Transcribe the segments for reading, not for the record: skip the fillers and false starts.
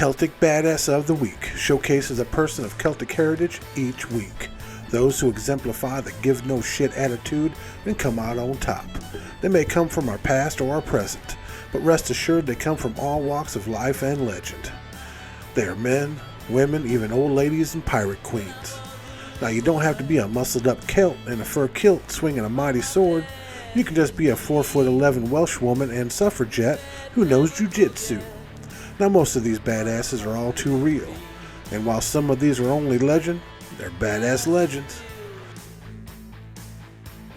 Celtic Badass of the Week showcases a person of Celtic heritage each week. Those who exemplify the give no shit attitude and come out on top. They may come from our past or our present, but rest assured they come from all walks of life and legend. They are men, women, even old ladies and pirate queens. Now you don't have to be a muscled up Celt in a fur kilt swinging a mighty sword. You can just be a 4'11" Welsh woman and suffragette who knows jujitsu. Now most of these badasses are all too real, and while some of these are only legend, they're badass legends.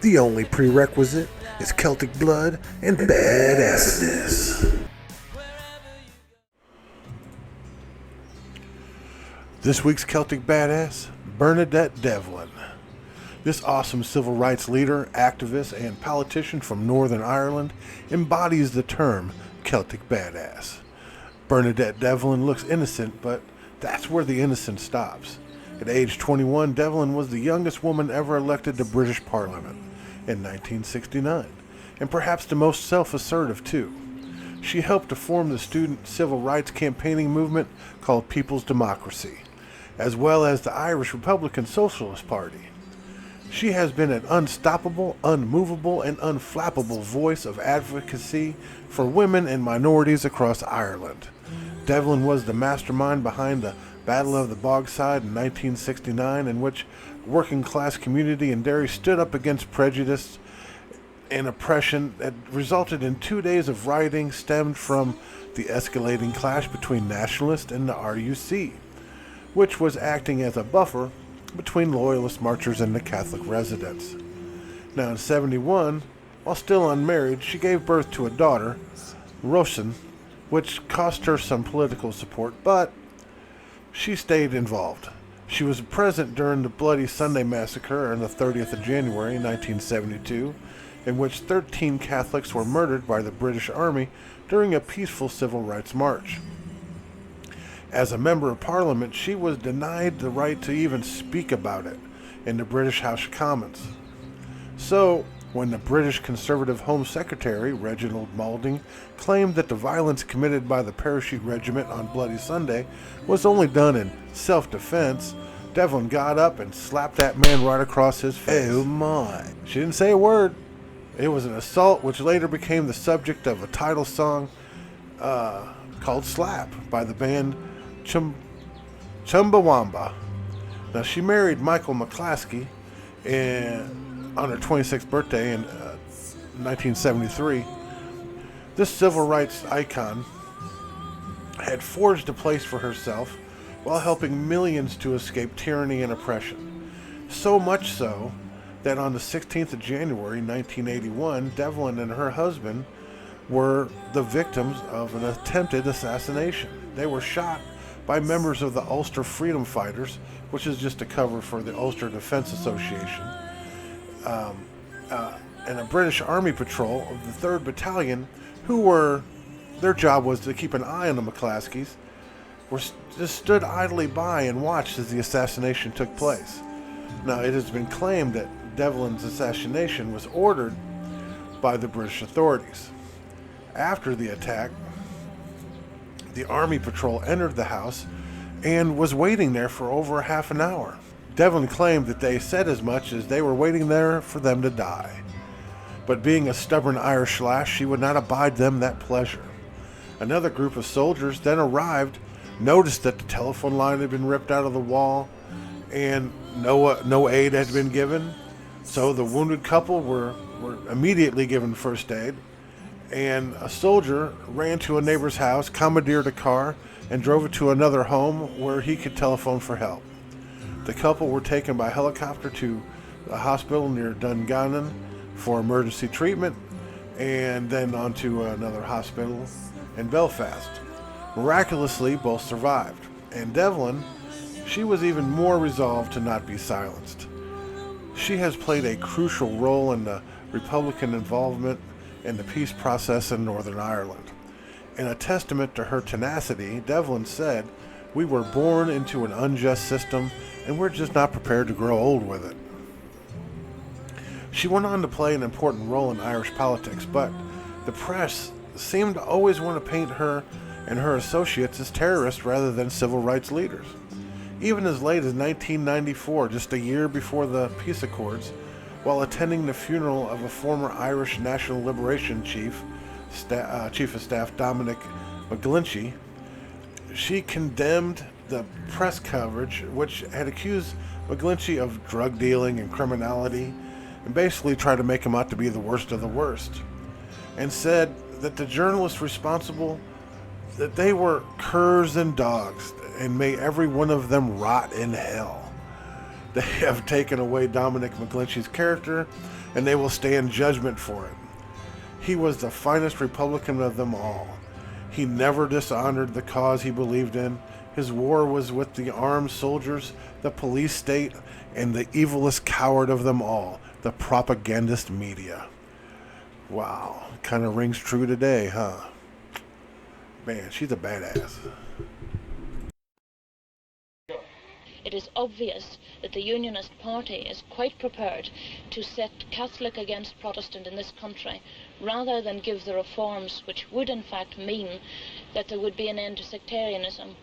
The only prerequisite is Celtic blood and badassedness. This week's Celtic badass, Bernadette Devlin. This awesome civil rights leader, activist, and politician from Northern Ireland embodies the term Celtic badass. Bernadette Devlin looks innocent, but that's where the innocence stops. At age 21, Devlin was the youngest woman ever elected to British Parliament in 1969, and perhaps the most self-assertive too. She helped to form the student civil rights campaigning movement called People's Democracy, as well as the Irish Republican Socialist Party. She has been an unstoppable, unmovable, and unflappable voice of advocacy for women and minorities across Ireland. Devlin was the mastermind behind the Battle of the Bogside in 1969, in which the working-class community in Derry stood up against prejudice and oppression that resulted in 2 days of rioting stemmed from the escalating clash between nationalists and the RUC, which was acting as a buffer between loyalist marchers and the Catholic residents. Now in 71, while still unmarried, she gave birth to a daughter, Roisin, which cost her some political support, but she stayed involved. She was present during the Bloody Sunday Massacre on the 30th of January 1972, in which 13 Catholics were murdered by the British Army during a peaceful civil rights march. As a member of Parliament, she was denied the right to even speak about it in the British House of Commons. So, when the British Conservative Home Secretary, Reginald Malding, claimed that the violence committed by the Parachute Regiment on Bloody Sunday was only done in self-defense, Devlin got up and slapped that man right across his face. Oh my. She didn't say a word. It was an assault which later became the subject of a title song called Slap by the band Chumbawamba. Now she married Michael McClaskey on her 26th birthday in 1973. This civil rights icon had forged a place for herself while helping millions to escape tyranny and oppression. So much so that on the 16th of January 1981, Devlin and her husband were the victims of an attempted assassination. They were shot by members of the Ulster Freedom Fighters, which is just a cover for the Ulster Defence Association, and a British Army patrol of the 3rd Battalion, their job was to keep an eye on the McClaskeys, just stood idly by and watched as the assassination took place. Now, it has been claimed that Devlin's assassination was ordered by the British authorities. After the attack, the Army patrol entered the house and was waiting there for over half an hour. Devlin claimed that they said as much as they were waiting there for them to die. But being a stubborn Irish lass, she would not abide them that pleasure. Another group of soldiers then arrived, noticed that the telephone line had been ripped out of the wall, and no aid had been given. So the wounded couple were immediately given first aid, and a soldier ran to a neighbor's house, commandeered a car, and drove it to another home where he could telephone for help. The couple were taken by helicopter to a hospital near Dungannon for emergency treatment, and then on to another hospital in Belfast. Miraculously, both survived, and Devlin, she was even more resolved to not be silenced. She has played a crucial role in the Republican involvement in the peace process in Northern Ireland. In a testament to her tenacity, Devlin said, "We were born into an unjust system, and we're just not prepared to grow old with it." She went on to play an important role in Irish politics, but the press seemed to always want to paint her and her associates as terrorists rather than civil rights leaders. Even as late as 1994, just a year before the peace accords, while attending the funeral of a former Irish National Liberation Chief of Staff Dominic McGlinchey, she condemned the press coverage which had accused McGlinchey of drug dealing and criminality, and basically tried to make him out to be the worst of the worst, and said that the journalists responsible, that they were curs and dogs, and may every one of them rot in hell. They have taken away Dominic McGlinchey's character, and they will stand judgment for it. He was the finest Republican of them all. He never dishonored the cause he believed in. His war was with the armed soldiers, the police state, and the evilest coward of them all, the propagandist media. Wow, kind of rings true today, huh? Man, she's a badass. It is obvious that the Unionist Party is quite prepared to set Catholic against Protestant in this country, rather than give the reforms which would in fact mean that there would be an end to sectarianism.